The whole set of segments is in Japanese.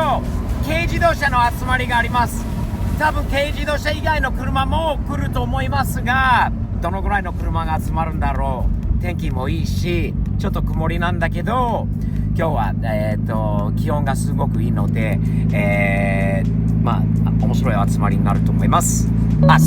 今日軽自動車の集まりがあります。多分軽自動車以外の車も来ると思いますが、どのぐらいの車が集まるんだろう。天気もいいし、ちょっと曇りなんだけど、今日は、気温がすごくいいので、面白い集まりになると思います。ス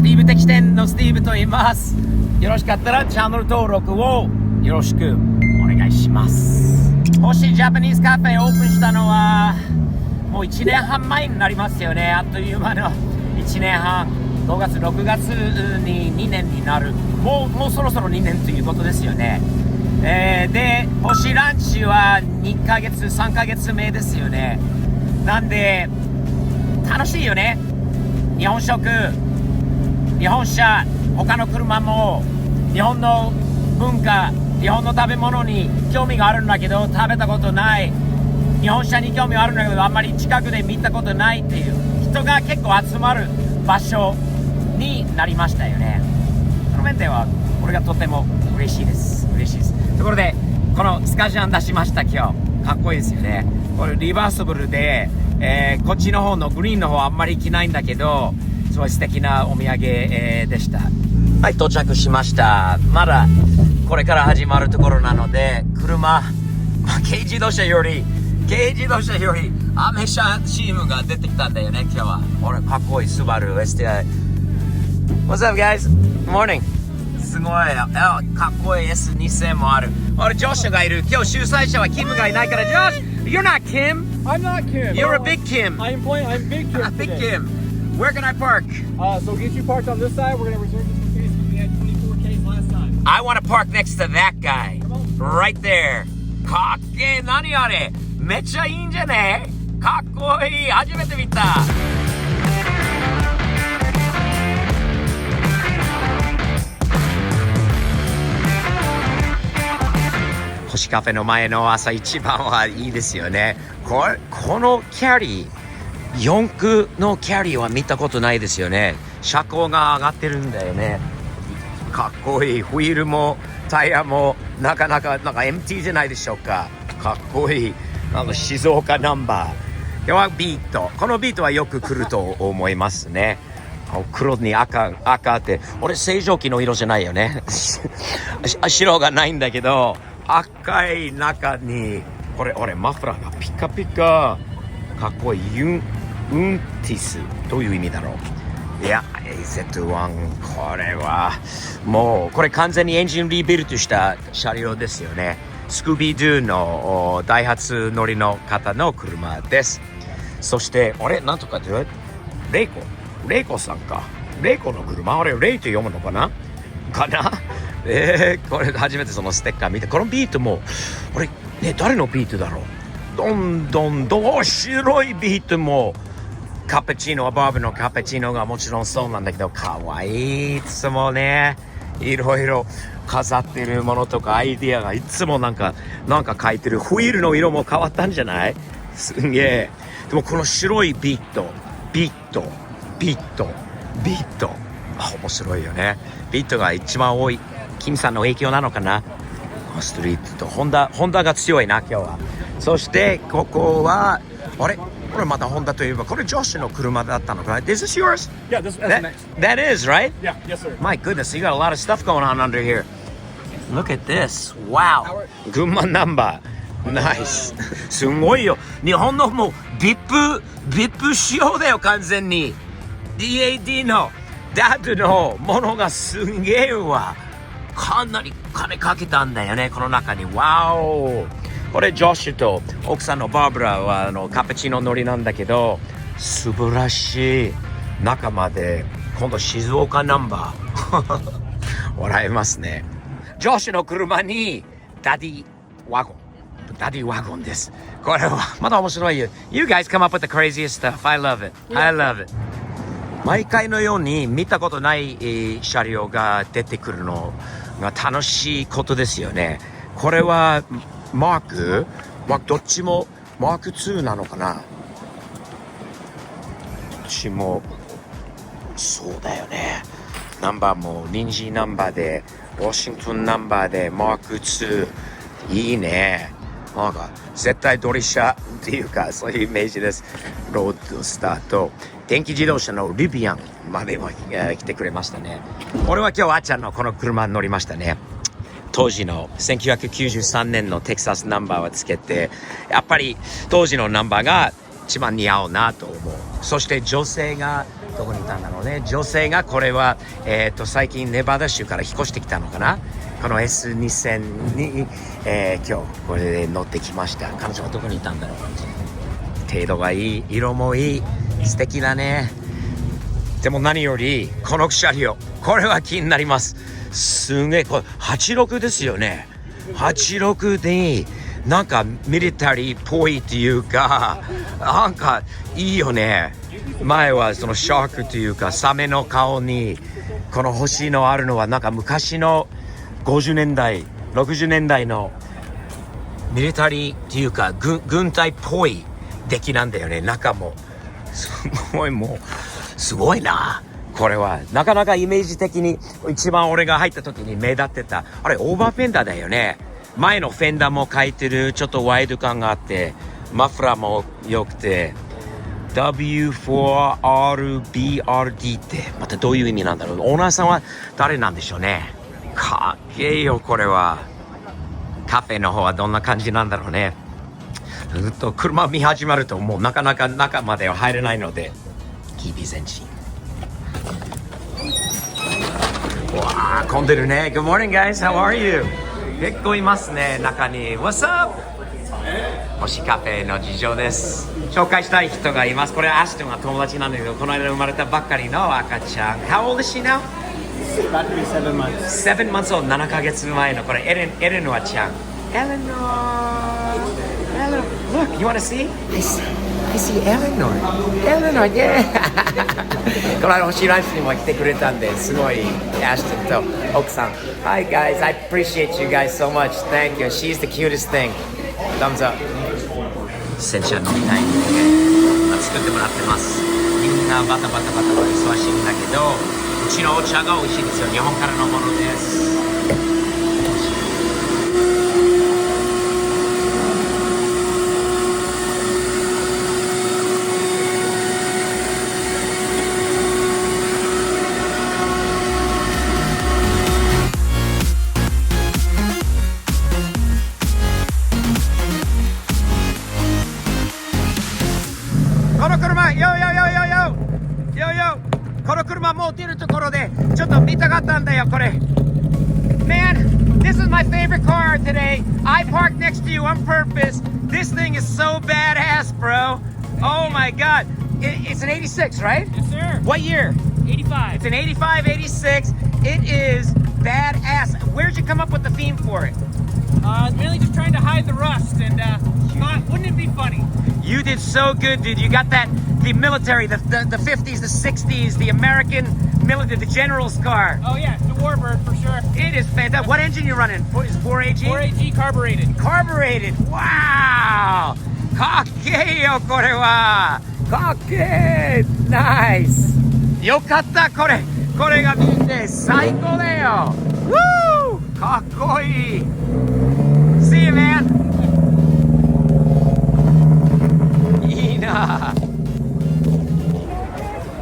ティーブ的店のスティーブと言います。よろしかったらチャンネル登録をよろしくお願いします。星ジャパニーズカフェオープンしたのはもう1年半前になりますよね。あっという間の1年半、5月6月に2年になる。もうそろそろ2年ということですよね。で、星ランチは2ヶ月3ヶ月目ですよね。なんで楽しいよね。日本食、日本車、他の車も日本の文化、日本の食べ物に興味があるんだけど食べたことない、日本車に興味があるんだけどあんまり近くで見たことないっていう人が結構集まる場所になりましたよね。その面ではこれがとても嬉しいです。ところでこのスカジャン出しました。今日かっこいいですよね。これリバーシブルで、こっちの方のグリーンの方あんまり着ないんだけど、すごい素敵なお土産、でした。はい、到着しました。まだこれから始まるところなので、車、軽自動車よりアメ車チームが出てきたんだよね、今日は。俺かっこいいスバル STI。 What's up guys? Good morning。 すごいかっこいい S2000 もある。俺ジョシュがいる。今日主催者はキムがいないから。ジョシュ You're not Kim. I'm not Kim. You're a big Kim. I'm big Kim. Big today. Kim. Where can I park? So get you parked on this side. We're gonna reserve this for case because we had 24 Ks last time. I want to park next to that guy. Right there. かっけー。何あれ。めっちゃいいんじゃね。かっこいい。初めて見た。星カフェの前の朝一番はいいですよね。このキャリー、四駆のキャリーは見たことないですよね。車高が上がってるんだよね。かっこいい。フィールもタイヤもなかなかMT じゃないでしょうか。かっこいい。静岡ナンバー。今日はビート。このビートはよく来ると思いますね。黒に赤って俺正常期の色じゃないよね。白がないんだけど赤い中にこれ俺マフラーがピカピカ。かっこいい。ウンティスどういう意味だろう。いや AZ1 これはもうこれ完全にエンジンリビルドした車両ですよね。スクービードゥのダイハツ乗りの方の車です。そしてなんとかレイコさんか。レイコの車、レイと読むのかなこれ初めてそのステッカー見て。このビートも誰のビートだろう。どんどん白いビートもカペチーノはバーブのカペチーノがもちろんそうなんだけど、かわいい。いつもねいろいろ飾ってるものとかアイディアがいつもなんか書いてる。フィールの色も変わったんじゃない。すんげえ。でもこの白いビート面白いよね。ビートが一番多い。キムさんの影響なのかな。ストリートとホンダが強いな今日は。そしてここはこれまたホンダといえばこれジョシュの車だったのかな。Is this yours? Yeah, that's next. That is, right? Yeah, yes, sir. My goodness, you got a lot of stuff going on under here. Look at this. Wow. 群馬ナンバー。ナイス。すごいよ。日本のもうVIP 仕様だよ完全に。DAD のダッドのものがすんげえわ。かなり金かけたんだよねこの中に。ワオ。これジョシュと奥さんのバーブラはカペチーノ乗りなんだけど素晴らしい。中まで今度静岡ナンバー笑えますね。ジョシュの車にダディワゴンです。これはまだ面白いよ。You guys come up with the craziest stuff. I love it.毎回のように見たことない車両が出てくるのが楽しいことですよね。これはマークどっちもマーク2なのかな。どっちもそうだよね。ナンバーもニンジーナンバーでウォシントンナンバーでマーク2いいね。なんか絶対ドリシャっていうかそういうイメージです。ロードスターと電気自動車のリビアンまでも、来てくれましたね。俺は今日あっちゃんのこの車に乗りましたね。当時の1993年のテキサスナンバーをつけて、やっぱり当時のナンバーが一番似合うなと思う。そして女性がどこにいたんだろうね。女性がこれは、最近ネバダ州から引っ越してきたのかな。この S2000 に、今日これで乗ってきました。彼女はどこにいたんだろう。程度がいい、色もいい、素敵だね。でも何よりこの車両、これは気になります。すげえ、これ86ですよね。86でなんかミリタリーっぽいっていうか、なんかいいよね。前はそのシャークというかサメの顔にこの星のあるのはなんか昔の50年代60年代のミリタリーっていうか軍隊っぽい出来なんだよね。中もすごい、もうすごいな。これはなかなかイメージ的に一番俺が入った時に目立ってた、あれオーバーフェンダーだよね。前のフェンダーも書いてる、ちょっとワイド感があってマフラーも良くて、 W4RBRD ってまたどういう意味なんだろう。オーナーさんは誰なんでしょうね。かっけえよ。これはカフェの方はどんな感じなんだろうね。ずっと車見始まるともうなかなか中までは入れないのでキービー前進。わー混んでるね。 Good morning guys, how are you? 結構いますね中に。 What's up? 星カフェの事情です。紹介したい人がいます。これアシトンが友達なんだけど、この間生まれたばっかりの赤ちゃん。 How old is she now? About to be 7 months. 7 months old。 7ヶ月前のこれエレノアちゃん。Look, you want to see? I see Eleanor. Eleanor, yeah. この間星ランチにも来てくれたんで、すごいアシトンと奥さん。Hi guys, I appreciate you guys so much. Thank you. She's the cutest thing. Thumbs up. 洗車飲みたいんで作ってもらってます。みんなバタバタ忙しいんだけど、うちのお茶が美味しいんですよ。日本からのものです。この車、よこの車もう出るところでちょっと見たかったんだよ。これ Man, this is my favorite car today. I parked next to you on purpose. This thing is so badass, bro. Oh my god. It's an 86, right? Yes, sir. What year? 85. It's an 85, 86. It is badass. Where'd you come up with the theme for it? Mainly just trying to hide the rust, and thought, wouldn't it be funny? You did so good, dude. You got that, the military, the 50s, the 60s, the American military, the general's car. Oh yeah, the Warbird for sure. It is fantastic. What engine you running? Is 4AG? 4AG carbureted. Carbureted. Wow. かっけえよ、これは。かっけえ。ナイス。よかった、これが見て最高だよ。Woo! かっこいい。See you, man. いいな。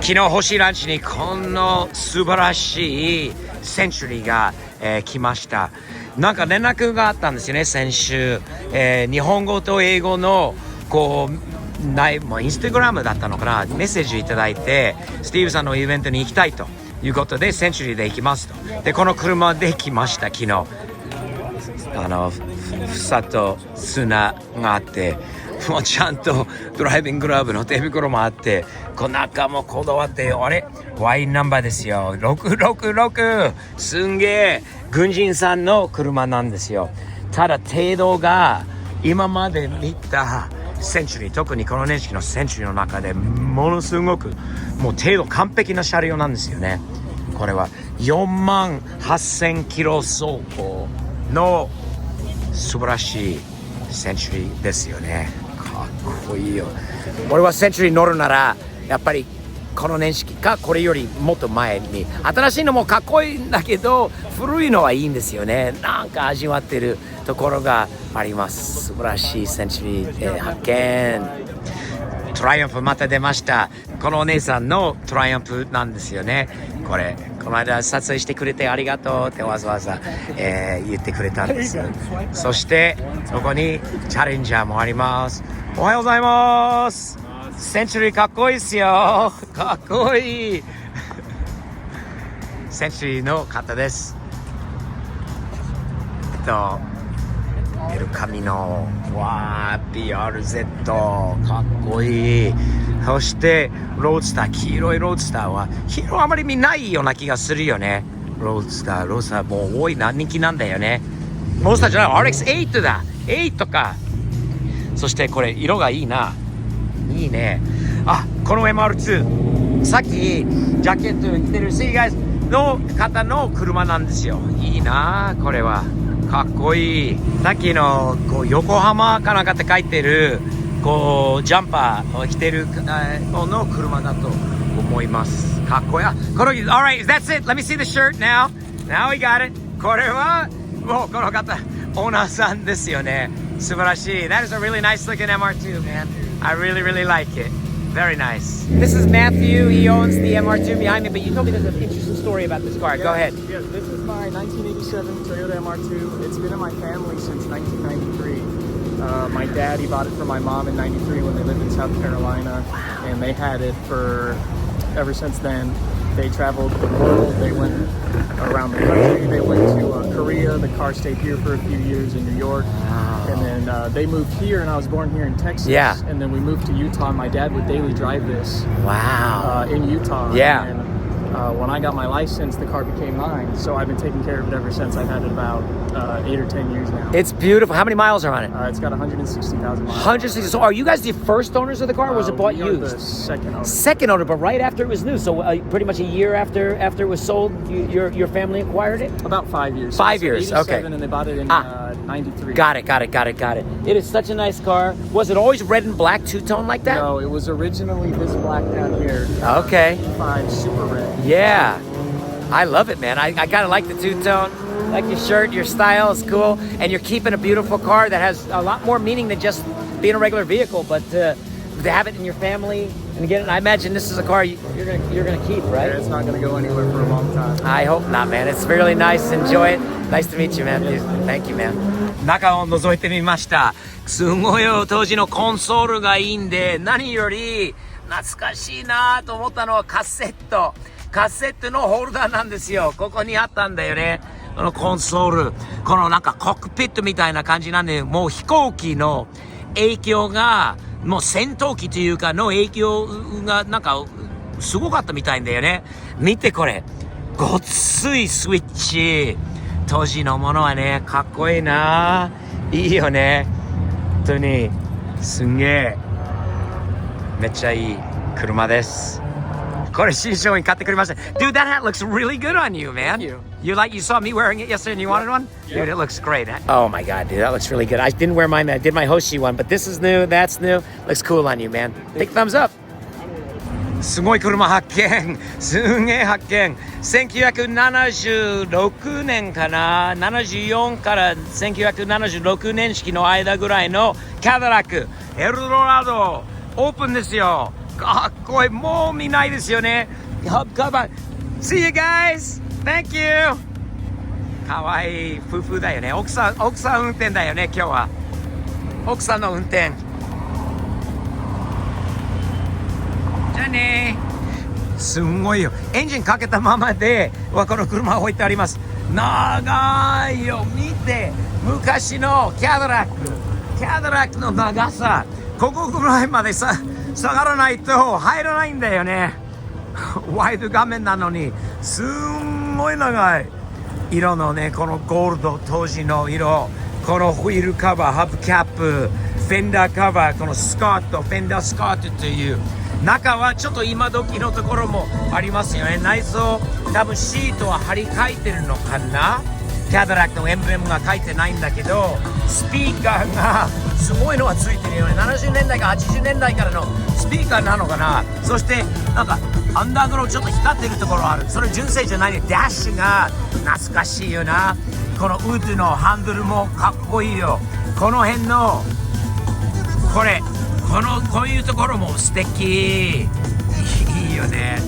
昨日星ランチにこの素晴らしいセンチュリーが、来ました。なんか連絡があったんですよね、先週。日本語と英語のこうもうインスタグラムだったのかな、メッセージいただいて、スティーブさんのイベントに行きたいということでセンチュリーで行きますと。でこの車で来ました。昨日房と砂があって、もうちゃんとドライビンググラブの手袋もあって、この中もこだわって、あれワインナンバーですよ、666。すんげえ軍人さんの車なんですよ。ただ程度が今まで見たセンチュリー、特にこの年式のセンチュリーの中でものすごくもう程度完璧な車両なんですよね。これは48,000キロ走行の素晴らしいセンチュリーですよね。かっこいいよ。俺はセンチュリー乗るならやっぱりこの年式かこれよりもっと前に。新しいのもかっこいいんだけど古いのはいいんですよね。なんか味わってるところがあります。素晴らしいセンチュリー、発見。トライアンプまた出ました。このお姉さんのトライアンプなんですよね。これこの間撮影してくれてありがとうってわざわざ、言ってくれたんです。そしてここにチャレンジャーもあります。おはようございます。センチュリーかっこいいっすよ。かっこいい。センチュリーの方です。エルカミノ、わー BRZ かっこいい。そしてロードスター、黄色いロードスターは黄色あまり見ないような気がするよね。ロードスターもう多いな、人気なんだよね。ロードスターじゃない RX8 だ、8か。そしてこれ色がいいな、いいね。あ、この MR2 さっきジャケット着てる See you guys の方の車なんですよ。いいなこれは、かっこいい。さっきのこう横浜かなんかって書いてるこうジャンパーを着てるの車だと思います。かっこいい。あ、この Alright, that's it. Let me see the shirt now. Now we got it. これはもうこの方オーナーさんですよね。素晴らしい。That is a really nice looking MR2, man. I really, really like it. Very nice. This is Matthew. He owns the MR2 behind me, but you told me there's an interesting story about this car. Go ahead. Yes, this is my 1987 Toyota MR2. It's been in my family since 1993. My dad, he bought it for my mom in 93 when they lived in South Carolina. Wow. And they had it for ever since then. They traveled the world. They went around the country. They went to Korea. The car stayed here for a few years in New York. Wow. And then they moved here, and I was born here in Texas. Yeah. And then we moved to Utah, and my dad would daily drive this. Wow. In Utah. Yeah. And, when I got my license, the car became mine. So I've been taking care of it ever since. I've had it about 8 or 10 years now. It's beautiful. How many miles are on it? It's got 160,000 miles. 160. So are you guys the first owners of the car, or was it bought we are used? The second owner. Second owner, but right after it was new. So pretty much a year after it was sold, your family acquired it? About 5 years. 5 years, okay. And they bought it in 93. Got it. It is such a nice car. Was it always red and black two-tone like that? No, it was originally this black down here. Okay. 5 super red. Yeah. I love it, man. I kind of like the two-tone. Like your shirt, your style is cool. And you're keeping a beautiful car that has a lot more meaning than just being a regular vehicle. But to have it in your family, and again, I imagine this is a car you're gonna keep, right? Yeah, it's not gonna go anywhere for a long time. I hope not, man. It's really nice. Enjoy it. Nice to meet you, man. Thank you, man. 中を覗いてみました。すごいよ、当時のコンソールがいいんで、何より懐かしいなと思ったのはカセットのホルダーなんですよ。ここにあったんだよね。このコンソール。このなんかコックピットみたいな感じなんで、もう飛行機の影響が、もう戦闘機というかの影響がなんかすごかったみたいんだよね。見てこれ。ごっついスイッチ。当時のものはね、かっこいいな。いいよね。本当に。すんげえ。めっちゃいい車です。これ新商品買ってくれました。Dude, that hat looks really good on you, man. Thank you. You saw me wearing it yesterday and you wanted one? Dude, it looks great. Oh my god, dude, that looks really good. I didn't wear mine. I did my Hoshi one, but this is new, that's new. Looks cool on you, man. Big thumbs up. すごい車発見。すんげえ発見。1976年かな、74から1976年式の間ぐらいのキャデラックエルドラドオープンですよ。かっこいい。もう見ないですよね。ハブカバー See you guys! Thank you! かわいい夫婦だよね。奥さん運転だよね、今日は。奥さんの運転。じゃあね。すんごいよ。エンジンかけたままでこの車置いてあります。長いよ。見て。昔のキャデラックの長さ。ここぐらいまで下がらないと入らないんだよね。ワイド画面なのにすんごい長い色のね、このゴールド当時の色、このホイールカバー、ハブキャップ、フェンダーカバー、このスカート、フェンダースカートという中はちょっと今時のところもありますよね。内装多分シートは張り替えてるのかな。キャデラックのエンブレムが書いてないんだけど、スピーカーがすごいのがついてるよね。70年代か80年代からのスピーカーなのかな。そしてなんかアンダーグローちょっと光ってるところある。それ純正じゃないね。ダッシュが懐かしいよな。このウッドのハンドルもかっこいいよ。この辺のこういうところも素敵。いいよね。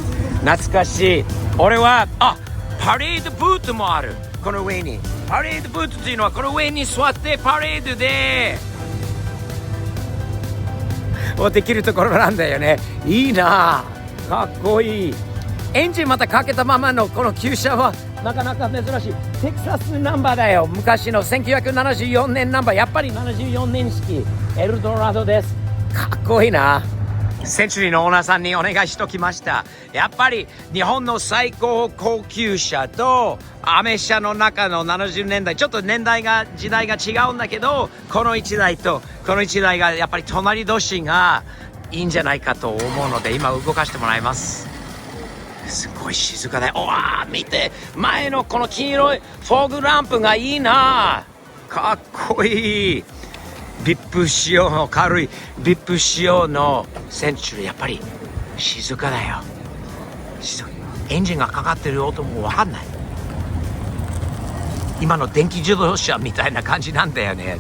懐かしい。俺はパレードブートもある。この上にパレードブートっていうのはこの上に座ってパレードでできるところなんだよね。いいな、かっこいい。エンジンまたかけたままのこの旧車はなかなか珍しい。テキサスナンバーだよ。昔の1974年ナンバー。やっぱり74年式エルドラドです。かっこいいな。センチュリーのオーナーさんにお願いしときました。やっぱり日本の最高高級車とアメ車の中の70年代ちょっと時代が違うんだけど、この1台とこの1台がやっぱり隣同士がいいんじゃないかと思うので今動かしてもらいます。すごい静かだよ。見て、前のこの黄色いフォーグランプがいいな。かっこいい。ビップ仕様の軽いビップ仕様のセンチュリー。やっぱり静かだよ。エンジンがかかってる音も分かんない。今の電気自動車みたいな感じなんだよね。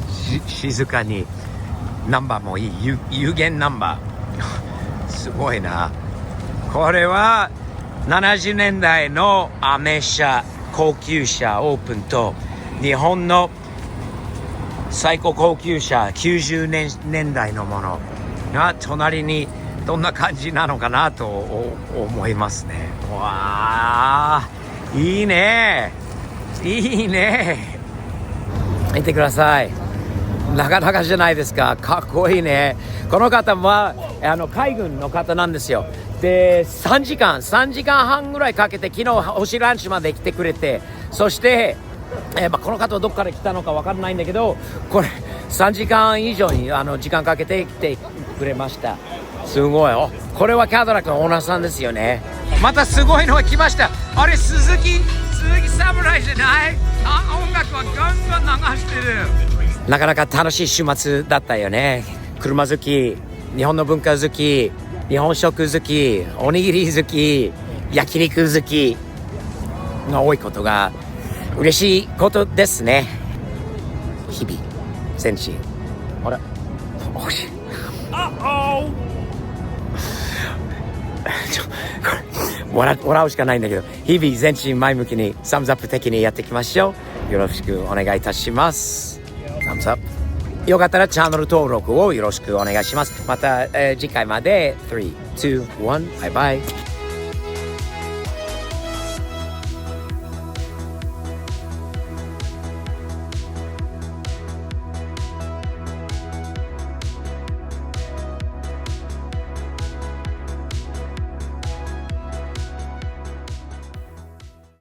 静かに。ナンバーもいい。有限ナンバーすごいな。これは70年代のアメ車高級車オープンと日本の最高高級車90年代のものが隣にどんな感じなのかなと思いますね。わー、いいね、いいね。見てください。なかなかじゃないですか。かっこいいね。この方は海軍の方なんですよ。で3時間半ぐらいかけて昨日星ランチまで来てくれて、そしてこの方はどこから来たのか分からないんだけど、これ3時間以上に時間かけて来てくれました。すごい。これはキャドラックのオーナーさんですよね。またすごいのが来ました。あれ鈴木侍じゃない？音楽はガンガン流してる。なかなか楽しい週末だったよね。車好き、日本の文化好き、日本食好き、おにぎり好き、焼肉好きが多いことが嬉しいことですね。日々前進。あれ笑うしかないんだけど、日々前進前向きにサムズアップ的にやっていきましょう。よろしくお願いいたします。サムズアップ。よかったらチャンネル登録をよろしくお願いします。また、次回まで3、2、1、バイバイ。